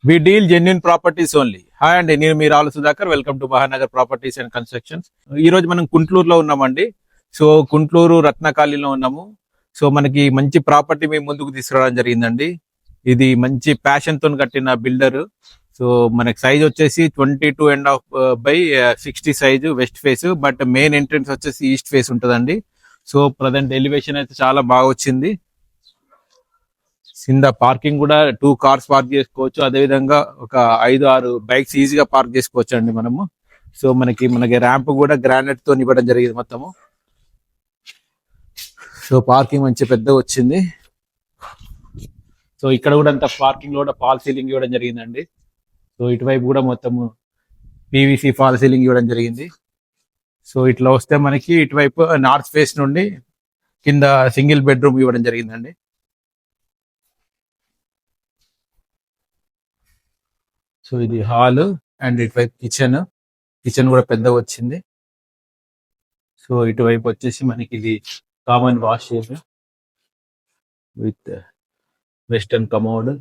వి deal genuine properties only. Hi అండి, నేను మీ Ravula Sudhakar. Welcome to Mahanagar properties and constructions. ఈ రోజు మనం గుంట్లూరులో ఉన్నామండి. సో గుంట్లూరు రత్నకాళిలో ఉన్నాము. సో మనకి మంచి ప్రాపర్టీ మేము ముందుకు తీసుకురావడం జరిగిందండి. ఇది మంచి ప్యాషన్ తో కట్టిన బిల్డర్. సో మనకి సైజ్ వచ్చేసి 22.5 by 60 size, west face. But main entrance వచ్చేసి ఈస్ట్ ఫేస్ ఉంటుందండి. సో ప్రజెంట్ ఎలివేషన్ అయితే చాలా బాగా వచ్చింది. కింద పార్కింగ్ కూడా 2 కార్స్ పార్క్ చేసుకోవచ్చు. అదే విధంగా ఒక 5-6 బైక్స్ ఈజీగా పార్క్ చేసుకోవచ్చు అండి మనము. సో మనకి ర్యాంప్ కూడా గ్రానైట్ తో ఇవ్వడం జరిగింది మొత్తము. సో పార్కింగ్ మంచి పెద్దగా వచ్చింది. సో ఇక్కడ కూడా అంత పార్కింగ్ లో కూడా ఫాల్ సీలింగ్ ఇవ్వడం జరిగిందండి. సో ఇటువైపు కూడా మొత్తము పీవీసీ ఫాల్ సీలింగ్ ఇవ్వడం జరిగింది. సో ఇట్లా వస్తే మనకి ఇటువైపు నార్త్ ఫేస్ నుండి కింద సింగిల్ బెడ్రూమ్ ఇవ్వడం జరిగిందండి. సో ఇది హాల్ అండ్ ఇటువైపు కిచెన్ కూడా పెద్దగా వచ్చింది. సో ఇటువైపు వచ్చేసి మనకి ఇది common wash area with western commode.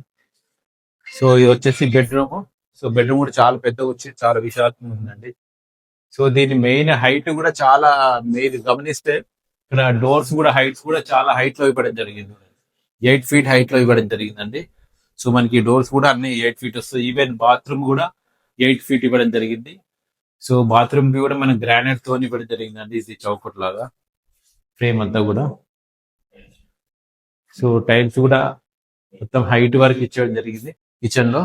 So ఇది వచ్చేసి బెడ్రూమ్. సో బెడ్రూమ్ కూడా చాలా పెద్దగా వచ్చి చాలా విశాలంగా ఉందండి. సో దీని మెయిన్ హైట్ కూడా చాలా, మీరు గమనిస్తే ఇక్కడ డోర్స్ కూడా హైట్స్ కూడా చాలా హైట్ లో ఇవ్వడం జరిగింది. 8 feet హైట్ లో ఇవ్వడం జరిగిందండి. సో మనకి డోర్స్ కూడా అన్ని 8 feet వస్తాయి. ఈవెన్ బాత్రూమ్ కూడా 8 feet ఇవ్వడం జరిగింది. సో బాత్రూమ్ కి కూడా మనం గ్రానైట్ తో ఇవ్వడం జరిగిందండి. ఇది చౌకట్ లాగా ఫ్రేమ్ అంతా కూడా. సో టైల్స్ కూడా మొత్తం హైట్ వరకు ఇచ్చడం జరిగింది. కిచెన్ లో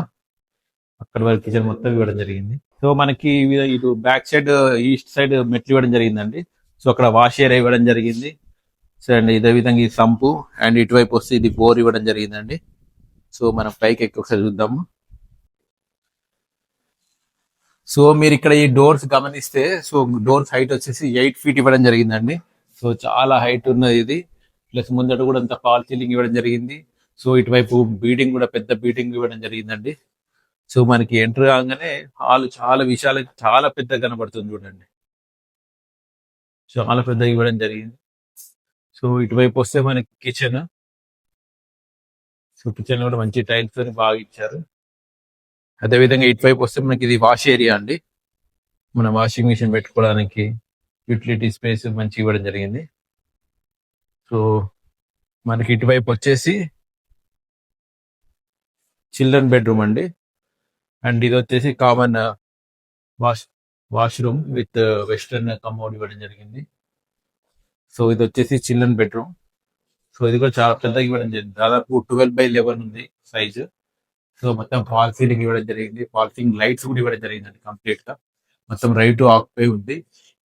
అక్కడ వరకు కిచెన్ మొత్తం ఇవ్వడం జరిగింది. సో మనకి ఇటు బ్యాక్ సైడ్ ఈస్ట్ సైడ్ మెట్లు ఇవ్వడం జరిగిందండి. సో అక్కడ వాష్ ఏరియా ఇవ్వడం జరిగింది. సో అండ్ ఇదే విధంగా ఈ సంపు అండ్ ఇటువైపు వస్తే ఇది బోర్ ఇవ్వడం జరిగిందండి. సో మనం పైకి ఎక్కి ఒకసారి చూద్దాము. సో మీరు ఇక్కడ ఈ డోర్స్ గమనిస్తే, సో డోర్స్ హైట్ వచ్చేసి 8 feet ఇవ్వడం జరిగిందండి. సో చాలా హైట్ ఉన్నది ఇది. ప్లస్ ముందట కూడా అంత ఫాల్ సీలింగ్ ఇవ్వడం జరిగింది. సో ఇటువైపు బీడింగ్ కూడా పెద్ద బీడింగ్ ఇవ్వడం జరిగిందండి. సో మనకి ఎంటర్ కాగానే హాల్ చాలా విశాల, చాలా పెద్దగా కనబడుతుంది చూడండి. చాలా పెద్దగా ఇవ్వడం జరిగింది. సో ఇటువైపు వస్తే మనకి కిచెన్. సో కిచెన్ కూడా మంచి టైల్స్ తో బాగా ఇచ్చారు. అదే విధంగా ఇటువైపు వస్తే మనకి ఇది వాష్ ఏరియా అండి. మన వాషింగ్ మిషన్ పెట్టుకోవడానికి యూటిలిటీ స్పేస్ మంచి ఇవ్వడం జరిగింది. సో మనకి ఇటువైపు వచ్చేసి చిల్డ్రన్ బెడ్రూమ్ అండి. అండ్ ఇది వచ్చేసి common washroom with western commode ఇవ్వడం జరిగింది. సో ఇది వచ్చేసి చిల్డ్రన్ బెడ్రూమ్. సో ఇది కూడా చాలా పెద్దగా ఇవ్వడం జరిగింది. దాదాపు 12/11 ఉంది సైజు. సో మొత్తం ఫాల్ సీలింగ్ ఇవ్వడం జరిగింది. ఫాల్ సీలింగ్ లైట్స్ కూడా ఇవ్వడం జరిగిందండి కంప్లీట్ గా. మొత్తం రైట్ ఆక్యుపై ఉంది.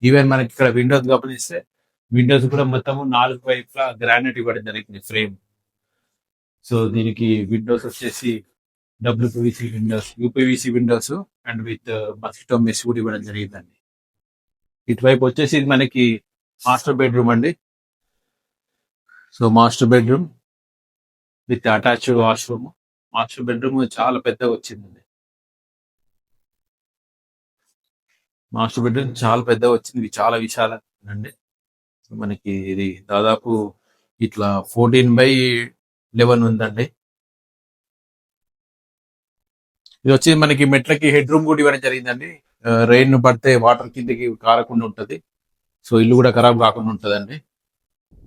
ఈవెన్ మనకి ఇక్కడ విండోస్ గమనిస్తే, విండోస్ కూడా మొత్తం 4 వైపులా గ్రానైట్ ఇవ్వడం జరిగింది ఫ్రేమ్. సో దీనికి విండోస్ వచ్చేసి WPVC Windows, UPVC Windows and with mosquito mesh కూడా ఇవ్వడం జరిగిందండి. ఇటువైపు వచ్చేసి ఇది మనకి మాస్టర్ బెడ్రూమ్ అండి. So master bedroom with attached washroom. Master bedroom చాలా పెద్దగా వచ్చిందండి. మాస్టర్ బెడ్రూమ్ చాలా పెద్దగా వచ్చింది, చాలా విశాలంగా అండి. మనకి ఇది దాదాపు ఇట్లా 14/11 ఉందండి. ఇది వచ్చి మనకి మెట్లకి హెడ్ రూమ్ కూడా ఇవ్వడం జరిగిందండి. రెయిన్ పడితే వాటర్ కిందకి కారకుండా ఉంటది. సో ఇల్లు కూడా ఖరాబ్ కాకుండా ఉంటదండి.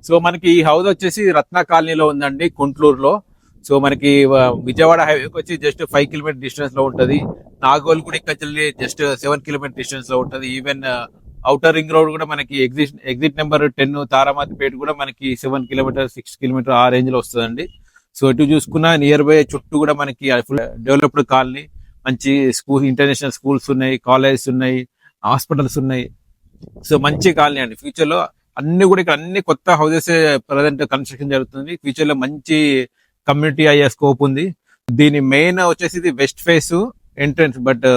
సో మనకి ఈ హౌస్ వచ్చేసి రత్న కాలనీలో ఉందండి, గుంట్లూరులో. సో మనకి విజయవాడ హైవేకి వచ్చి జస్ట్ 5 kilometer డిస్టెన్స్ లో ఉంటది. నాగోల్ కూడా ఇక్కడ జస్ట్ 7 kilometer డిస్టెన్స్ లో ఉంటది. ఈవెన్ అవుటర్ రింగ్ రోడ్ కూడా మనకి ఎగ్జిట్ నెంబర్ 10 తారామతిపేట కూడా మనకి 7 kilometer 6 kilometer ఆ రేంజ్ లో వస్తుందండి. సో ఇటు చూసుకున్న నియర్ బై చుట్టూ కూడా మనకి ఫుల్ డెవలప్డ్ కాలనీ, మంచి స్కూల్, ఇంటర్నేషనల్ స్కూల్స్ ఉన్నాయి, కాలేజెస్ ఉన్నాయి, హాస్పిటల్స్ ఉన్నాయి. సో మంచి కాలనీ అండి. ఫ్యూచర్ లో అన్ని కూడా ఇక్కడ అన్ని కొత్త హౌసెస్ ప్రజెంట్ కన్స్ట్రక్షన్ జరుగుతుంది. ఫ్యూచర్ లో మంచి కమ్యూనిటీ అయ్యే స్కోప్ ఉంది. దీని మెయిన్ వచ్చేసి ఇది west face entrance, but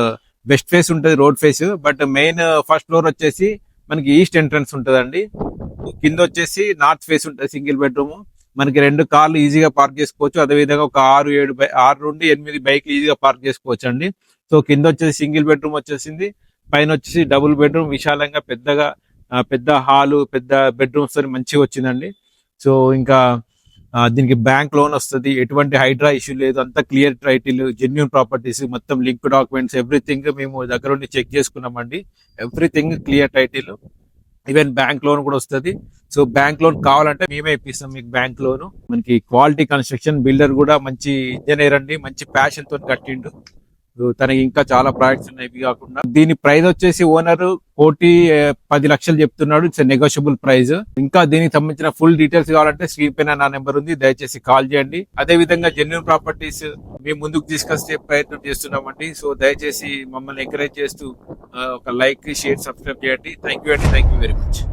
west face ఉంటుంది road face. But main first floor వచ్చేసి మనకి ఈస్ట్ ఎంట్రన్స్ ఉంటదండి. కింద వచ్చేసి నార్త్ ఫేస్ ఉంటుంది, సింగిల్ బెడ్రూమ్. మనకి 2 కార్లు ఈజీగా పార్క్ చేసుకోవచ్చు. అదే విధంగా ఒక 6 నుండి 8 బైక్లు ఈజీగా పార్క్ చేసుకోవచ్చు అండి. సో కింద వచ్చేసి సింగిల్ బెడ్రూమ్ వచ్చేసింది. పైన వచ్చేసి డబుల్ బెడ్రూమ్ విశాలంగా పెద్దగా, పెద్ద హాలు, పెద్ద బెడ్రూమ్స్ తో మంచిగా వచ్చిందండి. సో ఇంకా దీనికి బ్యాంక్ లోన్ వస్తుంది, ఎటువంటి హైడ్రా ఇష్యూ లేదు, అంతా క్లియర్ టైటిల్, జెన్యూన్ ప్రాపర్టీస్, మొత్తం లింక్ డాక్యుమెంట్స్, ఎవ్రీథింగ్ మేము దగ్గర ఉండి చెక్ చేసుకున్నామండి. Everything clear title, even bank loan కూడా వస్తుంది. సో బ్యాంక్ లోన్ కావాలంటే మేమే ఇప్పిస్తాం మీకు బ్యాంక్ లోన్. మనకి క్వాలిటీ కన్స్ట్రక్షన్, బిల్డర్ కూడా మంచి ఇంజనీర్ అండి, మంచి ప్యాషన్ తో కట్టిండు. తనకి ఇంకా చాలా ప్రాజెక్ట్స్ ఉన్నాయి. ఇవి కాకుండా దీని ప్రైస్ వచ్చేసి ఓనర్ 1,10,00,000 చెప్తున్నాడు. It's negotiable price. ఇంకా దీనికి సంబంధించిన ఫుల్ డీటెయిల్స్ కావాలంటే స్క్రీన్ పైన నా నెంబర్ ఉంది, దయచేసి కాల్ చేయండి. అదే విధంగా జెన్యూన్ ప్రాపర్టీస్ మేము ముందుకు తీసుకొచ్చే ప్రయత్నం చేస్తున్నామండి. సో దయచేసి మమ్మల్ని ఎంకరేజ్ చేస్తూ ఒక లైక్, షేర్, సబ్స్క్రైబ్ చేయండి. Thank you very much.